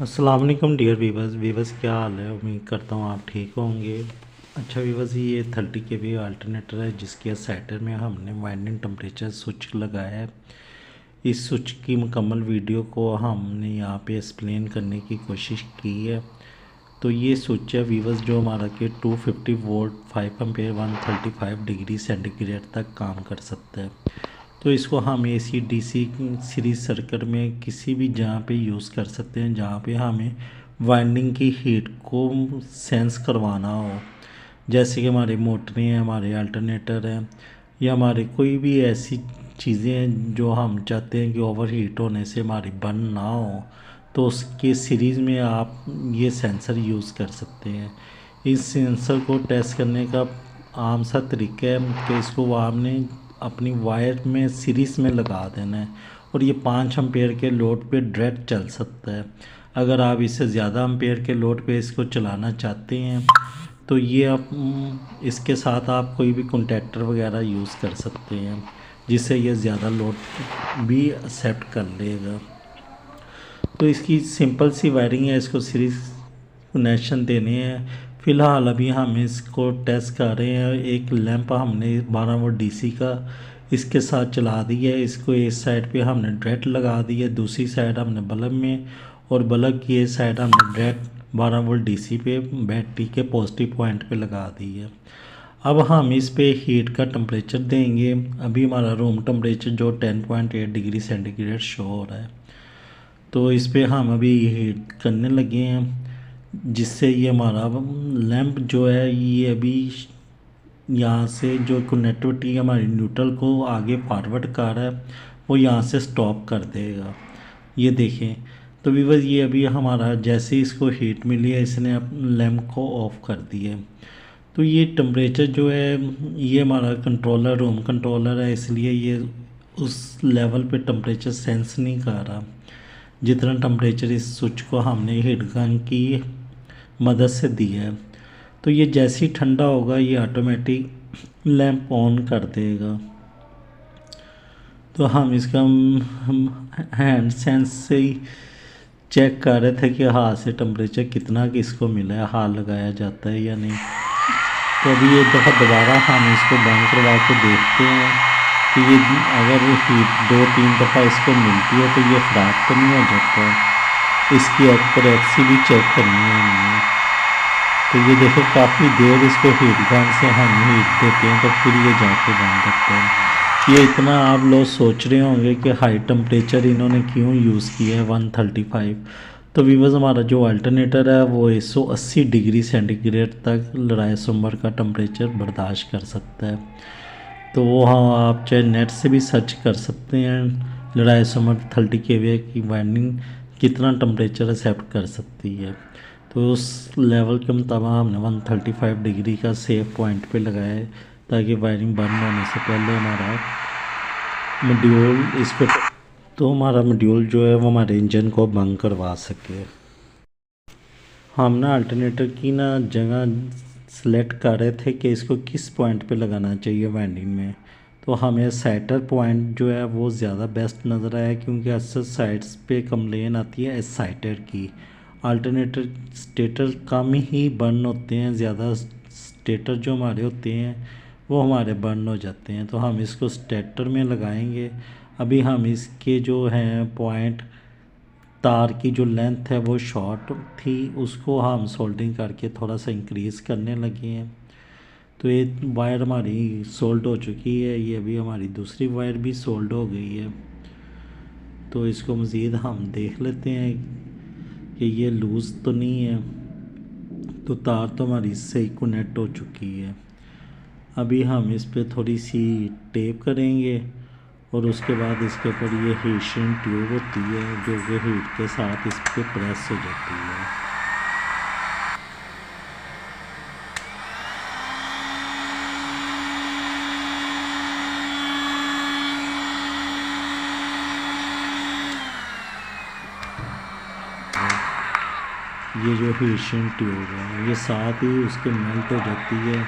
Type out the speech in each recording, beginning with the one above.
अस्सलाम वालेकुम dear viewers. क्या हाल है? उम्मीद करता हूँ आप ठीक होंगे। अच्छा वीवर्स, ये 30 के वी अल्टरनेटर है जिसके सेटर में हमने वाइंडिंग टेम्परेचर स्विच लगाया है। इस स्विच की मुकम्मल वीडियो को हमने यहाँ पे एक्सप्लेन करने की कोशिश की है। तो ये स्विच है वीवर्स जो हमारा कि 250 वोल्ट 5 एम्पेयर 135 डिग्री सेंटीग्रेड तक काम कर सकता है। तो इसको हम AC DC सीरीज सर्किट में किसी भी जगह पे यूज़ कर सकते हैं जहाँ पे हमें वाइंडिंग की हीट को सेंस करवाना हो। जैसे कि हमारे मोटरें हैं, हमारे अल्टरनेटर हैं, या हमारे कोई भी ऐसी चीज़ें हैं जो हम चाहते हैं कि ओवर हीट होने से हमारी बर्न ना हो, तो उसके सीरीज़ में आप ये सेंसर यूज़ कर सकते हैं। इस सेंसर को टेस्ट करने का आम सा तरीका है कि इसको आपने अपनी वायर में सीरीज़ में लगा देना है और ये 5 एम्पेयर के लोड पे डायरेक्ट चल सकता है। अगर आप इससे ज़्यादा एम्पेयर के लोड पे इसको चलाना चाहते हैं तो ये आप इसके साथ आप कोई भी कॉन्टैक्टर वगैरह यूज़ कर सकते हैं जिससे ये ज़्यादा लोड भी एक्सेप्ट कर लेगा। तो इसकी सिंपल सी वायरिंग है, इसको सीरीज कनेक्शन देने हैं। फ़िलहाल अभी हम इसको टेस्ट कर रहे हैं। एक लैंप हमने 12 वोल्ट DC का इसके साथ चला दिया है। इसको इस साइड पे हमने डायरेक्ट लगा दी है, दूसरी साइड हमने बल्ब में, और बल्ब की इस साइड हमने डायरेक्ट 12 वोल्ट DC पे बैटरी के पॉजिटिव पॉइंट पे लगा दी है। अब हम इस पे हीट का टेम्परेचर देंगे। अभी हमारा रूम टेम्परेचर जो 10.8 डिग्री सेंटीग्रेड शो हो रहा है, तो इस पे हम अभी हीट करने लगे हैं जिससे ये हमारा लैंप जो है ये अभी यहाँ से जो कनेक्टिविटी हमारी न्यूट्रल को आगे फॉरवर्ड कर रहा है वो यहाँ से स्टॉप कर देगा। ये देखें। तो व्यूअर्स, ये अभी हमारा जैसे इसको हीट मिली है इसने लैंप को ऑफ कर दिया है। तो ये टेम्परेचर जो है ये हमारा कंट्रोलर रूम कंट्रोलर है, इसलिए ये उस लेवल पे टेम्परेचर सेंस नहीं कर रहा जितना टेम्परेचर इस स्विच को हमने हीट गन की मदद से दिया है। तो ये जैसे ही ठंडा होगा ये ऑटोमेटिक लैंप ऑन कर देगा। तो हम इसका हैंड सेंस से ही चेक कर रहे थे कि हाथ से टेम्परेचर कितना किसको मिला है, हाथ लगाया जाता है या नहीं। तो अभी एक दफ़ा दोबारा हम इसको बंद करवा के देखते हैं कि ये अगर हीट 2-3 दफ़ा इसको मिलती है तो ये ख़राब तो नहीं हो जाता। इसकी एक्यूरेसी भी चेक करनी है हमने। तो ये देखो काफ़ी देर इसको हीट गन से हम हीट देते हैं तो फिर ये जाके बंद करते हैं। ये इतना आप लोग सोच रहे होंगे कि हाई टेम्परेचर इन्होंने क्यों यूज़ किया है 135। तो व्यूअर्स, हमारा जो अल्टरनेटर है वो 180 डिग्री सेंटीग्रेड तक लड़ाई सुम्बर का टेम्परेचर बर्दाश्त कर सकता है। तो वो हाँ, आप चाहे नेट से भी सर्च कर सकते हैं लड़ाई सुम्बर 30 kVA की वाइंडिंग कितना टेम्परेचर एक्सेप्ट कर सकती है। तो उस लेवल के मुताबिक हमने 135 डिग्री का सेफ पॉइंट पे लगाया है ताकि वायरिंग बंद होने से पहले हमारा मॉड्यूल इस पर, तो हमारा मॉड्यूल जो है वो हमारे इंजन को बंद करवा सके। हम ना अल्टरनेटर की ना जगह सेलेक्ट कर रहे थे कि इसको किस पॉइंट पे लगाना चाहिए वाइंडिंग में। तो हमें साइटर पॉइंट जो है वो ज़्यादा बेस्ट नज़र आया क्योंकि अक्सर साइड्स पे कंप्लेन आती है साइटर की। अल्टरनेटर स्टेटर कम ही बर्न होते हैं, ज़्यादा स्टेटर जो हमारे होते हैं वो हमारे बर्न हो जाते हैं। तो हम इसको स्टेटर में लगाएंगे। अभी हम इसके जो हैं पॉइंट, तार की जो लेंथ है वो शॉर्ट थी, उसको हम सोल्डिंग करके थोड़ा सा इंक्रीज़ करने लगे हैं। तो ये वायर हमारी सोल्ड हो चुकी है। ये अभी हमारी दूसरी वायर भी सोल्ड हो गई है। तो इसको मज़ीद हम देख लेते हैं कि ये लूज़ तो नहीं है। तो तार तो हमारी सही कनेक्ट हो चुकी है। अभी हम इस पर थोड़ी सी टेप करेंगे और उसके बाद इसके ऊपर ये हीशिंग ट्यूब होती है जो कि हीट के साथ इस पर प्रेस हो जाती है। ये जो हीशिंग ट्यूब है ये साथ ही उसके मेल्ट हो जाती है।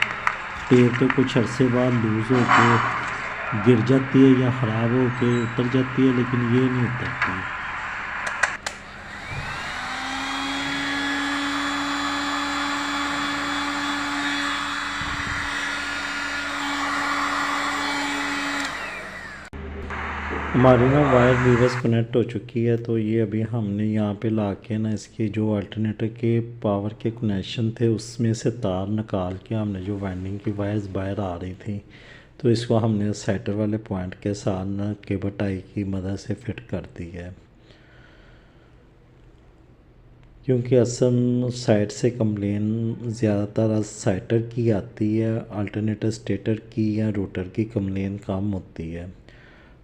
टेप तो कुछ अरसे बाद लूज़ होकर गिर जाती है या ख़राब होकर उतर जाती है, लेकिन ये नहीं उतरती। हमारी ना वायर वीवर्स कनेक्ट हो चुकी है। तो ये अभी हमने यहाँ पे ला के ना इसके जो अल्टरनेटर के पावर के कनेक्शन थे उसमें से तार निकाल के हमने जो वाइंडिंग की वायर्स बाहर आ रही थी तो इसको हमने सेटर वाले पॉइंट के साथ ना केबल टाई की मदद से फिट कर दी है। क्योंकि असल साइड से कंप्लेन ज़्यादातर साइटर की आती है, अल्टरनेटर स्टेटर की या रोटर की कंप्लेन कम होती है।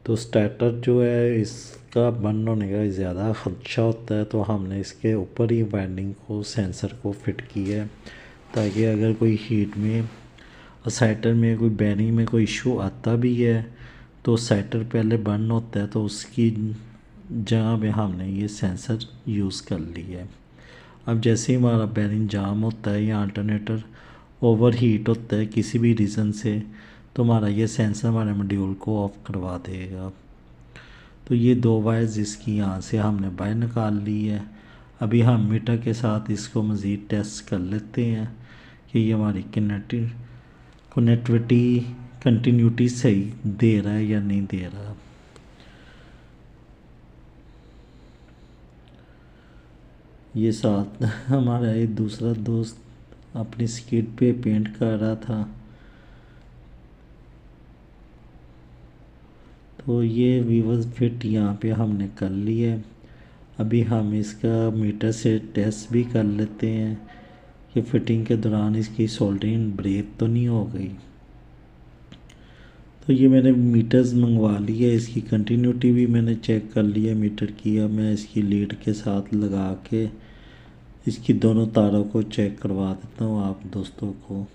तो स्टार्टर जो है इसका बंद होने का ज़्यादा खदशा होता है, तो हमने इसके ऊपर ही वाइंडिंग को सेंसर को फिट किया है ताकि अगर कोई हीट में साइटर में कोई बेरिंग में कोई इशू आता भी है तो साइटर पहले बंद होता है, तो उसकी जगह पे हमने ये सेंसर यूज़ कर लिया है। अब जैसे ही हमारा बेरिंग जाम होता है या अल्टरनेटर ओवर हीट होता है किसी भी रीज़न से तो हमारा ये सेंसर हमारे मॉड्यूल को ऑफ करवा देगा। तो ये दो वायर्स इसकी यहाँ से हमने बाहर निकाल ली है। अभी हम मीटर के साथ इसको मज़ीद टेस्ट कर लेते हैं कि ये हमारी कनेक्टिविटी कंटिन्यूटी सही दे रहा है या नहीं दे रहा। ये साथ हमारा एक दूसरा दोस्त अपनी स्किट पे पेंट कर रहा था, तो ये वीवर्स फिट यहाँ पे हमने कर ली है। अभी हम इसका मीटर से टेस्ट भी कर लेते हैं कि फिटिंग के दौरान इसकी सोल्डरिंग ब्रेक तो नहीं हो गई। तो ये मैंने मीटर्स मंगवा लिए, इसकी कंटिन्यूटी भी मैंने चेक कर लिया मीटर की। अब मैं इसकी लीड के साथ लगा के इसकी दोनों तारों को चेक करवा देता हूँ आप दोस्तों को।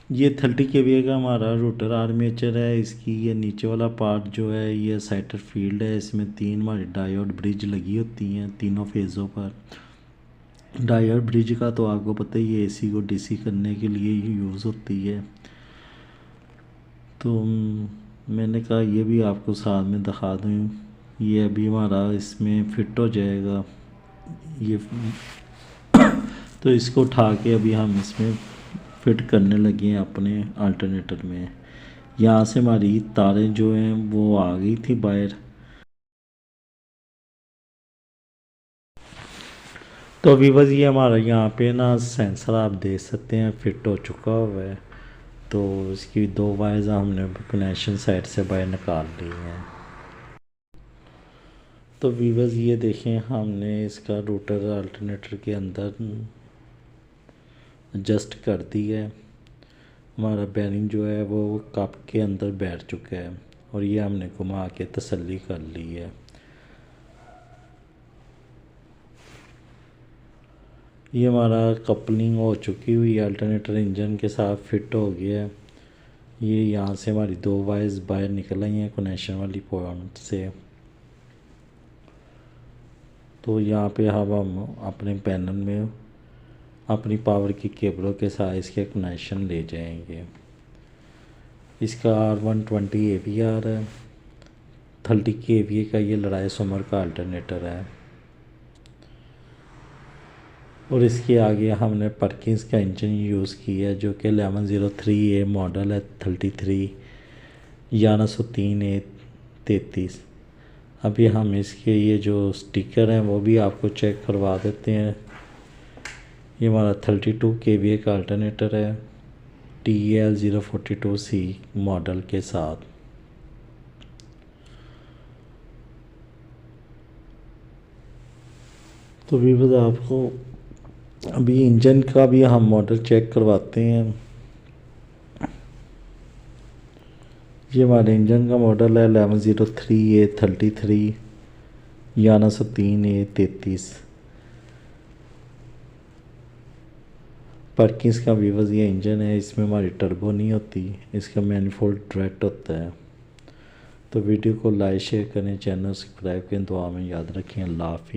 ये 30 kVA का हमारा रोटर आर्मेचर है। इसकी ये नीचे वाला पार्ट जो है ये साइटर फील्ड है। इसमें 3 हमारी डायोड ब्रिज लगी होती हैं तीनों फेज़ों पर। डायोड ब्रिज का तो आपको पता ही है AC को DC करने के लिए ही यूज़ होती है। तो मैंने कहा ये भी आपको साथ में दिखा दूँ। ये अभी हमारा इसमें फिट हो जाएगा ये तो इसको उठा के अभी हम इसमें फिट करने लगे हैं अपने अल्टरनेटर में। यहाँ से हमारी तारें जो हैं वो आ गई थी बाहर। तो अभी बस ये हमारा यहाँ पे ना सेंसर आप देख सकते हैं फिट हो चुका हुआ है। तो इसकी 2 वायर्स हमने कनेक्शन साइड से बाहर निकाल ली हैं। तो वीवर्स ये देखें हमने इसका रूटर अल्टरनेटर के अंदर एडजस्ट कर दी है। हमारा बेरिंग जो है वो कप के अंदर बैठ चुका है और ये हमने घुमा के तसल्ली कर ली है। ये हमारा कपलिंग हो चुकी हुई अल्टरनेटर इंजन के साथ फिट हो गया है। ये यहाँ से हमारी 2 वायर्स बाहर निकल आई हैं कनेक्शन वाली पॉइंट से। तो यहाँ पे हम अपने पैनल में अपनी पावर की केबलों के साथ इसके कनेक्शन ले जाएंगे। इसका R120 AVR है। 30 kVA का ये लड़ाई सुमर का अल्टरनेटर है। और इसके आगे हमने परकिंस का इंजन यूज़ किया है जो कि 1103A मॉडल है 33 1103A33। अभी हम इसके ये जो स्टिकर हैं वो भी आपको चेक करवा देते हैं। ये हमारा 32 kVA का अल्टरनेटर है TEL042C मॉडल के साथ। तो भी बस आपको अभी इंजन का भी हम मॉडल चेक करवाते हैं। ये हमारे इंजन का मॉडल है 1103A33 1103A33। परकिंस का वीवर्स ये इंजन है, इसमें हमारी टर्बो नहीं होती, इसका मैनिफोल्ड डायरेक्ट होता है। तो वीडियो को लाइक शेयर करें, चैनल सब्सक्राइब करें, दुआ में याद रखें। अल्लाह हाफिज़।